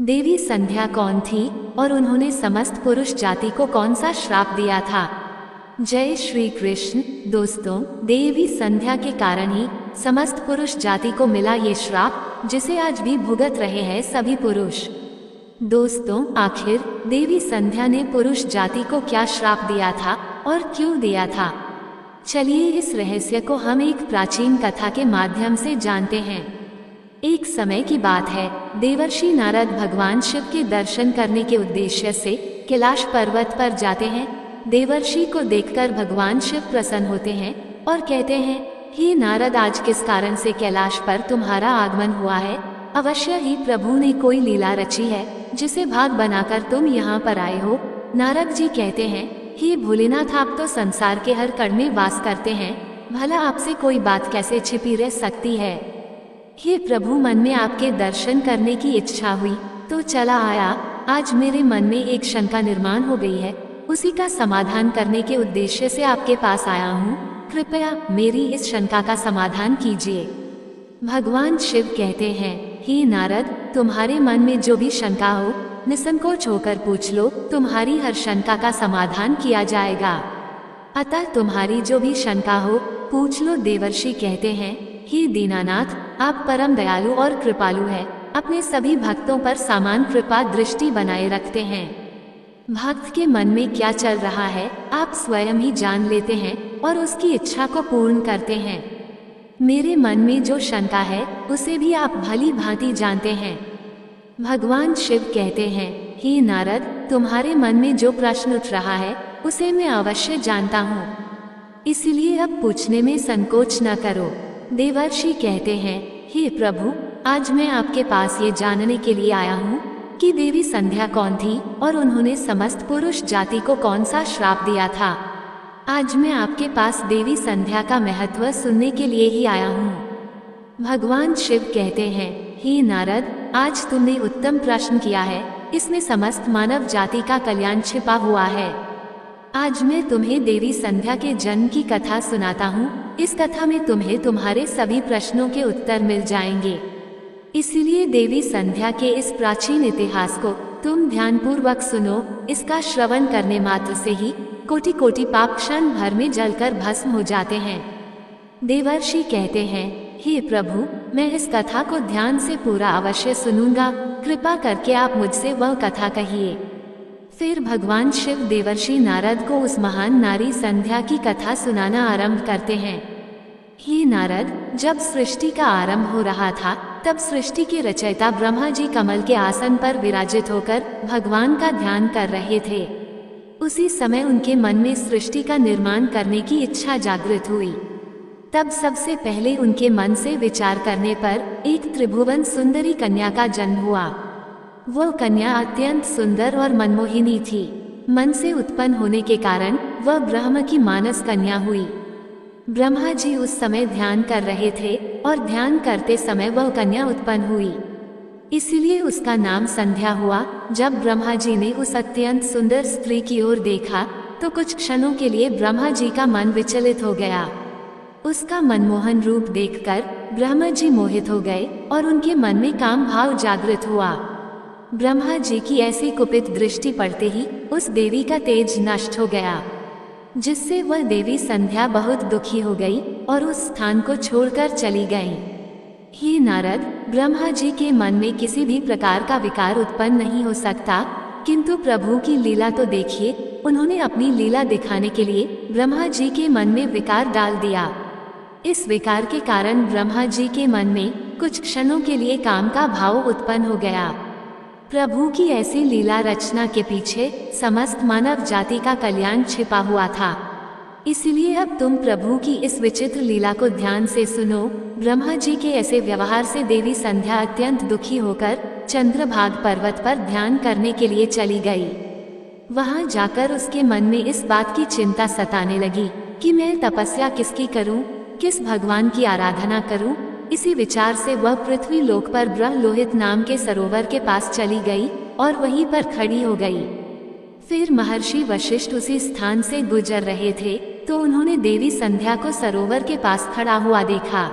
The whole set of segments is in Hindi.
देवी संध्या कौन थी और उन्होंने समस्त पुरुष जाति को कौन सा श्राप दिया था? जय श्री कृष्ण। दोस्तों, देवी संध्या के कारण ही समस्त पुरुष जाति को मिला ये श्राप, जिसे आज भी भुगत रहे हैं सभी पुरुष। दोस्तों, आखिर देवी संध्या ने पुरुष जाति को क्या श्राप दिया था और क्यों दिया था? चलिए इस रहस्य को हम एक प्राचीन कथा के माध्यम से जानते हैं। एक समय की बात है, देवर्षि नारद भगवान शिव के दर्शन करने के उद्देश्य से कैलाश पर्वत पर जाते हैं। देवर्षि को देखकर भगवान शिव प्रसन्न होते हैं और कहते हैं, हे नारद, आज किस कारण से कैलाश पर तुम्हारा आगमन हुआ है? अवश्य ही प्रभु ने कोई लीला रची है जिसे भाग बनाकर तुम यहाँ पर आए हो। नारद जी कहते हैं, हे भोलेनाथ, आप तो संसार के हर कण में वास करते हैं, भला आपसे कोई बात कैसे छिपी रह सकती है? हे प्रभु, मन में आपके दर्शन करने की इच्छा हुई तो चला आया। आज मेरे मन में एक शंका निर्माण हो गई है, उसी का समाधान करने के उद्देश्य से आपके पास आया हूँ। कृपया मेरी इस शंका का समाधान कीजिए। भगवान शिव कहते हैं, हे नारद, तुम्हारे मन में जो भी शंका हो निसंकोच होकर पूछ लो, तुम्हारी हर शंका का समाधान किया जाएगा। अतः तुम्हारी जो भी शंका हो पूछ लो। देवर्षि कहते हैं, हे दीनानाथ, आप परम दयालु और कृपालु हैं, अपने सभी भक्तों पर समान कृपा दृष्टि बनाए रखते हैं। भक्त के मन में क्या चल रहा है आप स्वयं ही जान लेते हैं और उसकी इच्छा को पूर्ण करते हैं। मेरे मन में जो शंका है उसे भी आप भली भांति जानते हैं। भगवान शिव कहते हैं, हे नारद, तुम्हारे मन में जो प्रश्न उठ रहा है उसे मैं अवश्य जानता हूँ, इसलिए अब पूछने में संकोच न करो। देवर्षि कहते हैं, हे प्रभु, आज मैं आपके पास ये जानने के लिए आया हूँ कि देवी संध्या कौन थी और उन्होंने समस्त पुरुष जाति को कौन सा श्राप दिया था। आज मैं आपके पास देवी संध्या का महत्व सुनने के लिए ही आया हूँ। भगवान शिव कहते हैं, हे नारद, आज तुमने उत्तम प्रश्न किया है, इसमें समस्त मानव जाति का कल्याण छिपा हुआ है। आज मैं तुम्हें देवी संध्या के जन्म की कथा सुनाता हूँ। इस कथा में तुम्हें तुम्हारे सभी प्रश्नों के उत्तर मिल जाएंगे। इसलिए देवी संध्या के इस प्राचीन इतिहास को तुम ध्यानपूर्वक सुनो। इसका श्रवण करने मात्र से ही कोटि कोटि पाप क्षण भर में जलकर भस्म हो जाते हैं। देवर्षि कहते हैं, हे प्रभु, मैं इस कथा को ध्यान से पूरा अवश्य सुनूंगा, कृपा करके आप मुझसे वह कथा कहिए। फिर भगवान शिव देवर्षि नारद को उस महान नारी संध्या की कथा सुनाना आरंभ करते हैं। हे नारद, जब सृष्टि का आरंभ हो रहा था तब सृष्टि के रचयिता ब्रह्मा जी कमल के आसन पर विराजित होकर भगवान का ध्यान कर रहे थे। उसी समय उनके मन में सृष्टि का निर्माण करने की इच्छा जागृत हुई। तब सबसे पहले उनके मन से विचार करने पर एक त्रिभुवन सुंदरी कन्या का जन्म हुआ। वह कन्या अत्यंत सुंदर और मनमोहिनी थी। मन से उत्पन्न होने के कारण वह ब्रह्म की मानस कन्या हुई। ब्रह्मा जी उस समय ध्यान कर रहे थे और ध्यान करते समय वह कन्या उत्पन्न हुई, इसलिए उसका नाम संध्या हुआ। जब ब्रह्मा जी ने उस अत्यंत सुंदर स्त्री की ओर देखा तो कुछ क्षणों के लिए ब्रह्मा जी का मन विचलित हो गया। उसका मनमोहन रूप देखकर ब्रह्मा जी मोहित हो गए और उनके मन में काम भाव जागृत हुआ। ब्रह्मा जी की ऐसी कुपित दृष्टि पड़ते ही उस देवी का तेज नष्ट हो गया, जिससे वह देवी संध्या बहुत दुखी हो गई और उस स्थान को छोड़कर चली गई। हे नारद, ब्रह्मा जी के मन में किसी भी प्रकार का विकार उत्पन्न नहीं हो सकता, किंतु प्रभु की लीला तो देखिए। उन्होंने अपनी लीला दिखाने के लिए ब्रह्मा जी के मन में विकार डाल दिया। इस विकार के कारण ब्रह्मा जी के मन में कुछ क्षणों के लिए काम का भाव उत्पन्न हो गया। प्रभु की ऐसी लीला रचना के पीछे समस्त मानव जाति का कल्याण छिपा हुआ था। इसलिए अब तुम प्रभु की इस विचित्र लीला को ध्यान से सुनो। ब्रह्मा जी के ऐसे व्यवहार से देवी संध्या अत्यंत दुखी होकर चंद्रभाग पर्वत पर ध्यान करने के लिए चली गई। वहां जाकर उसके मन में इस बात की चिंता सताने लगी कि मैं तपस्या किसकी करूं, किस भगवान की आराधना करूं। इसी विचार से वह पृथ्वी लोक पर ब्रह्मलोहित नाम के सरोवर के पास चली गई और वहीं पर खड़ी हो गई। फिर महर्षि वशिष्ठ उसी स्थान से गुजर रहे थे तो उन्होंने देवी संध्या को सरोवर के पास खड़ा हुआ देखा।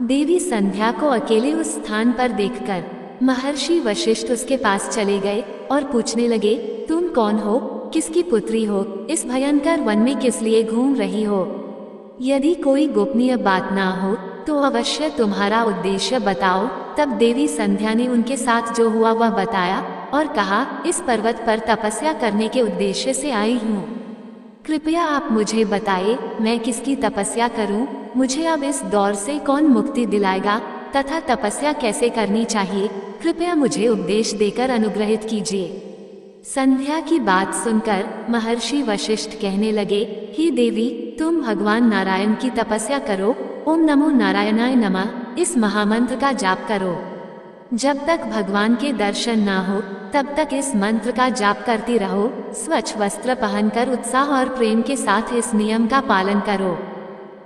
देवी संध्या को अकेले उस स्थान पर देखकर महर्षि वशिष्ठ उसके पास चले गए और पूछने लगे, तुम कौन हो, किसकी पुत्री हो, इस भयंकर वन में किस लिए घूम रही हो? यदि कोई गोपनीय बात ना हो तो अवश्य तुम्हारा उद्देश्य बताओ। तब देवी संध्या ने उनके साथ जो हुआ वह बताया और कहा, इस पर्वत पर तपस्या करने के उद्देश्य से आई हूँ। कृपया आप मुझे बताइए, मैं किसकी तपस्या करूं? मुझे अब इस दौर से कौन मुक्ति दिलाएगा तथा तपस्या कैसे करनी चाहिए? कृपया मुझे उपदेश देकर अनुग्रहित कीजिए। संध्या की बात सुनकर महर्षि वशिष्ठ कहने लगे, हे देवी, तुम भगवान नारायण की तपस्या करो। ओम नमो नारायणाय नमः इस महामंत्र का जाप करो। जब तक भगवान के दर्शन ना हो तब तक इस मंत्र का जाप करती रहो। स्वच्छ वस्त्र पहनकर उत्साह और प्रेम के साथ इस नियम का पालन करो।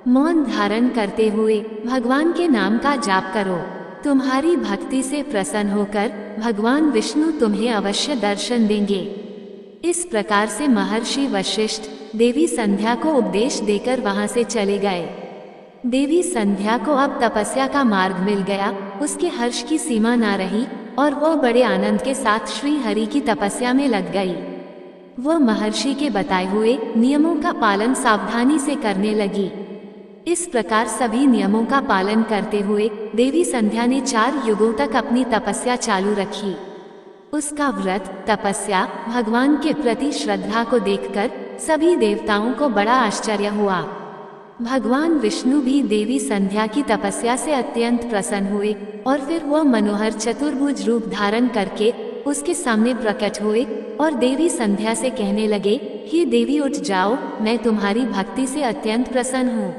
मौन धारण करते हुए भगवान के नाम का जाप करो। तुम्हारी भक्ति से प्रसन्न होकर भगवान विष्णु तुम्हें अवश्य दर्शन देंगे। इस प्रकार से महर्षि वशिष्ठ देवी संध्या को उपदेश देकर वहां से चले गए। देवी संध्या को अब तपस्या का मार्ग मिल गया। उसके हर्ष की सीमा ना रही और वह बड़े आनंद के साथ श्री हरि की तपस्या में लग गई। वह महर्षि के बताए हुए नियमों का पालन सावधानी से करने लगी। इस प्रकार सभी नियमों का पालन करते हुए देवी संध्या ने 4 युगों तक अपनी तपस्या चालू रखी। उसका व्रत, तपस्या, भगवान के प्रति श्रद्धा को देखकर सभी देवताओं को बड़ा आश्चर्य हुआ। भगवान विष्णु भी देवी संध्या की तपस्या से अत्यंत प्रसन्न हुए और फिर वह मनोहर चतुर्भुज रूप धारण करके उसके सामने प्रकट हुए और देवी संध्या से कहने लगे, हे देवी उठ जाओ, मैं तुम्हारी भक्ति से अत्यंत प्रसन्न हूँ।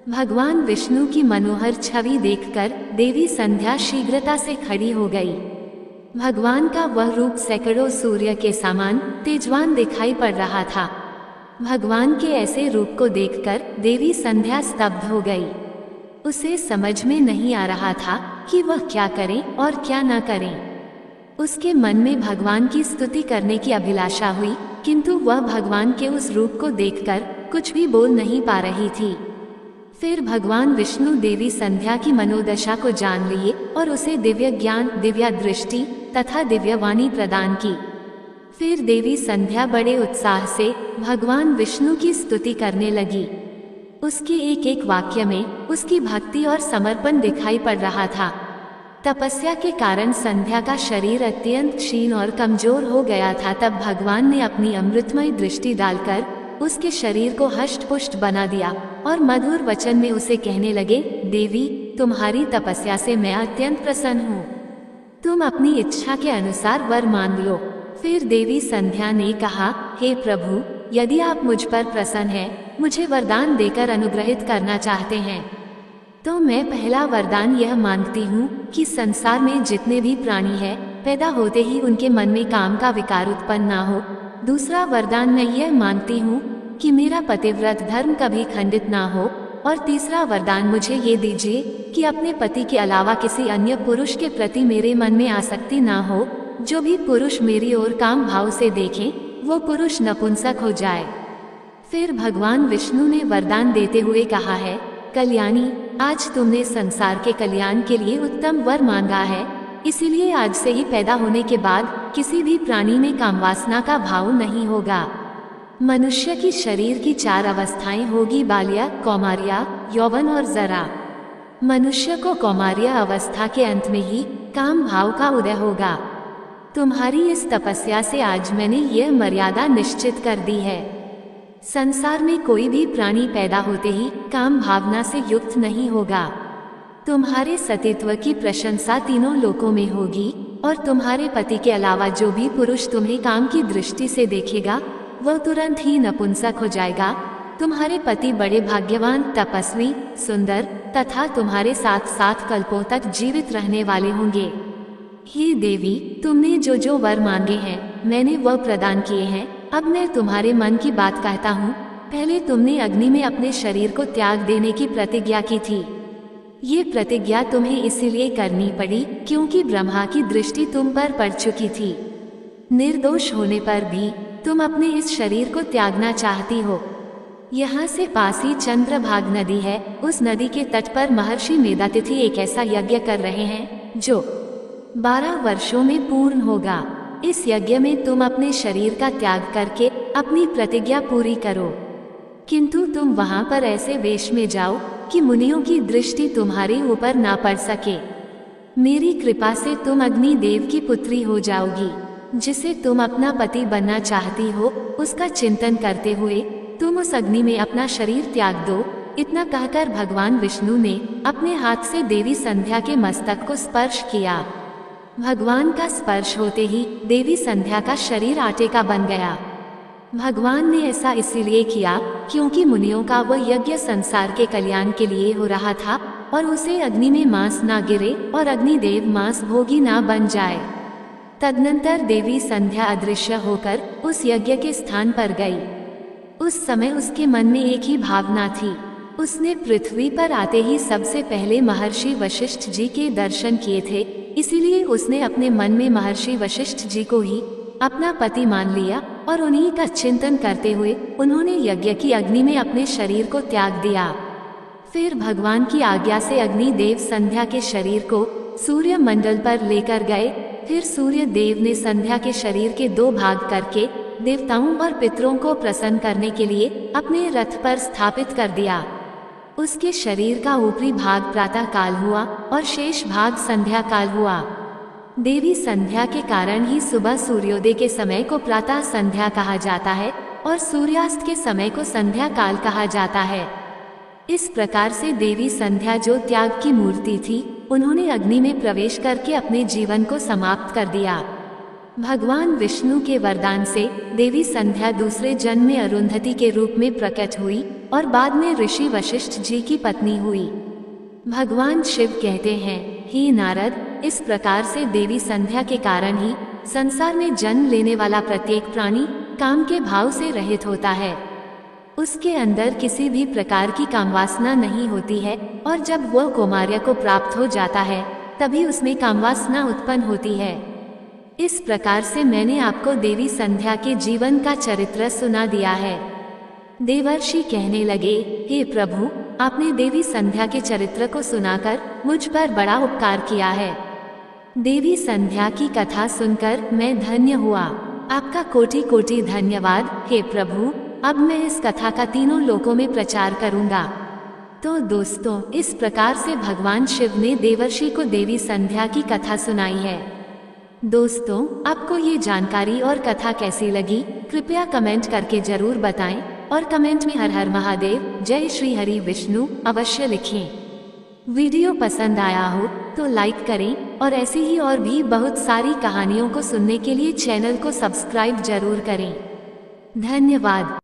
भगवान विष्णु की मनोहर छवि देखकर देवी संध्या शीघ्रता से खड़ी हो गई। भगवान का वह रूप सैकड़ों सूर्य के समान तेजवान दिखाई पड़ रहा था। भगवान के ऐसे रूप को देखकर देवी संध्या स्तब्ध हो गई। उसे समझ में नहीं आ रहा था कि वह क्या करे और क्या न करे। उसके मन में भगवान की स्तुति करने की अभिलाषा हुई, किंतु वह भगवान के उस रूप को देखकर कुछ भी बोल नहीं पा रही थी। फिर भगवान विष्णु देवी संध्या की मनोदशा को जान लिए और उसे दिव्य ज्ञान, दिव्य दृष्टि तथा दिव्य वाणी प्रदान की। फिर देवी संध्या बड़े उत्साह से भगवान विष्णु की स्तुति करने लगी। उसके एक एक वाक्य में उसकी भक्ति और समर्पण दिखाई पड़ रहा था। तपस्या के कारण संध्या का शरीर अत्यंत क्षीण और कमजोर हो गया था। तब भगवान ने अपनी अमृतमय दृष्टि डालकर उसके शरीर को हष्ट-पुष्ट बना दिया और मधुर वचन में उसे कहने लगे, देवी, तुम्हारी तपस्या से मैं अत्यंत प्रसन्न हूँ। तुम अपनी इच्छा के अनुसार वर मांग लो। फिर देवी संध्या ने कहा, हे प्रभु, यदि आप मुझ पर प्रसन्न हैं, मुझे वरदान देकर अनुग्रहित करना चाहते हैं, तो मैं पहला वरदान यह मांगती हूँ कि संसार में जितने भी प्राणी हैं, पैदा होते ही उनके मन में काम का विकार उत्पन्न ना हो। दूसरा वरदान मैं यह मांगती हूँ कि मेरा पतिव्रत धर्म कभी खंडित ना हो। और तीसरा वरदान मुझे ये दीजिए कि अपने पति के अलावा किसी अन्य पुरुष के प्रति मेरे मन में आसक्ति ना हो। जो भी पुरुष मेरी ओर काम भाव से देखे वो पुरुष नपुंसक हो जाए। फिर भगवान विष्णु ने वरदान देते हुए कहा है, कल्याणी, आज तुमने संसार के कल्याण के लिए उत्तम वर मांगा है, इसीलिए आज से ही पैदा होने के बाद किसी भी प्राणी में कामवासना का भाव नहीं होगा। मनुष्य की शरीर की 4 अवस्थाएं होगी, बाल्या, कौमार्या, यौवन और जरा। मनुष्य को कौमार्य अवस्था के अंत में ही काम भाव का उदय होगा। तुम्हारी इस तपस्या से आज मैंने यह मर्यादा निश्चित कर दी है। संसार में कोई भी प्राणी पैदा होते ही काम भावना से युक्त नहीं होगा। तुम्हारे सतीत्व की प्रशंसा तीनों लोकों में होगी और तुम्हारे पति के अलावा जो भी पुरुष तुम्हें काम की दृष्टि से देखेगा वह तुरंत ही नपुंसक हो जाएगा। तुम्हारे पति बड़े भाग्यवान, तपस्वी, सुंदर तथा तुम्हारे साथ 7 कल्पों तक जीवित रहने वाले होंगे। हे देवी, तुमने जो जो वर मांगे हैं मैंने वह प्रदान किए हैं। अब मैं तुम्हारे मन की बात कहता हूँ। पहले तुमने अग्नि में अपने शरीर को त्याग देने की प्रतिज्ञा की थी। ये प्रतिज्ञा तुम्हें इसीलिए करनी पड़ी क्योंकि ब्रह्मा की दृष्टि तुम पर पड़ चुकी थी। निर्दोष होने पर भी तुम अपने इस शरीर को त्यागना चाहती हो। यहाँ से पास ही चंद्रभाग नदी है। उस नदी के तट पर महर्षि मेधातिथि एक ऐसा यज्ञ कर रहे हैं जो 12 वर्षों में पूर्ण होगा। इस यज्ञ में तुम अपने शरीर का त्याग करके अपनी प्रतिज्ञा पूरी करो, किंतु तुम वहां पर ऐसे वेश में जाओ कि मुनियों की दृष्टि तुम्हारे ऊपर ना पड़ सके। मेरी कृपा से तुम अग्नि देव की पुत्री हो जाओगी। जिसे तुम अपना पति बनना चाहती हो उसका चिंतन करते हुए तुम उस अग्नि में अपना शरीर त्याग दो। इतना कहकर भगवान विष्णु ने अपने हाथ से देवी संध्या के मस्तक को स्पर्श किया। भगवान का स्पर्श होते ही देवी संध्या का शरीर आटे का बन गया। भगवान ने ऐसा इसीलिए किया क्योंकि मुनियों का वह यज्ञ संसार के कल्याण के लिए हो रहा था और उसे अग्नि में मांस ना गिरे और अग्निदेव मांस भोगी ना बन जाए। तदनंतर देवी संध्या अदृश्य होकर उस यज्ञ के स्थान पर गई। उस समय उसके मन में एक ही भावना थी। उसने पृथ्वी पर आते ही सबसे पहले महर्षि वशिष्ठ जी के दर्शन किए थे, इसीलिए उसने अपने मन में महर्षि वशिष्ठ जी को ही अपना पति मान लिया और उन्हीं का चिंतन करते हुए उन्होंने यज्ञ की अग्नि में अपने शरीर को त्याग दिया। फिर भगवान की आज्ञा से अग्नि देव संध्या के शरीर को सूर्य मंडल पर लेकर गए। फिर सूर्य देव ने संध्या के शरीर के 2 भाग करके देवताओं और पितरों को प्रसन्न करने के लिए अपने रथ पर स्थापित कर दिया। उसके शरीर का ऊपरी भाग प्रातः काल हुआ और शेष भाग संध्या काल हुआ। देवी संध्या के कारण ही सुबह सूर्योदय के समय को प्रातः संध्या कहा जाता है और सूर्यास्त के समय को संध्या काल कहा जाता है। इस प्रकार से देवी संध्या जो त्याग की मूर्ति थी, उन्होंने अग्नि में प्रवेश करके अपने जीवन को समाप्त कर दिया। भगवान विष्णु के वरदान से देवी संध्या दूसरे जन्म में अरुंधति के रूप में प्रकट हुई और बाद में ऋषि वशिष्ठ जी की पत्नी हुई। भगवान शिव कहते हैं, हे नारद, इस प्रकार से देवी संध्या के कारण ही संसार में जन्म लेने वाला प्रत्येक प्राणी काम के भाव से रहित होता है। उसके अंदर किसी भी प्रकार की कामवासना नहीं होती है और जब वह कौमार्य को प्राप्त हो जाता है तभी उसमें कामवासना उत्पन्न होती है। इस प्रकार से मैंने आपको देवी संध्या के जीवन का चरित्र सुना दिया है। देवर्षि कहने लगे, हे प्रभु, आपने देवी संध्या के चरित्र को सुनाकर मुझ पर बड़ा उपकार किया है। देवी संध्या की कथा सुनकर मैं धन्य हुआ। आपका कोटि कोटि धन्यवाद हे प्रभु। अब मैं इस कथा का तीनों लोकों में प्रचार करूंगा। तो दोस्तों, इस प्रकार से भगवान शिव ने देवर्षि को देवी संध्या की कथा सुनाई है। दोस्तों, आपको ये जानकारी और कथा कैसी लगी कृपया कमेंट करके जरूर बताएं और कमेंट में हर हर महादेव, जय श्री हरि विष्णु अवश्य लिखें। वीडियो पसंद आया हो तो लाइक करें और ऐसी ही और भी बहुत सारी कहानियों को सुनने के लिए चैनल को सब्सक्राइब जरूर करें। धन्यवाद।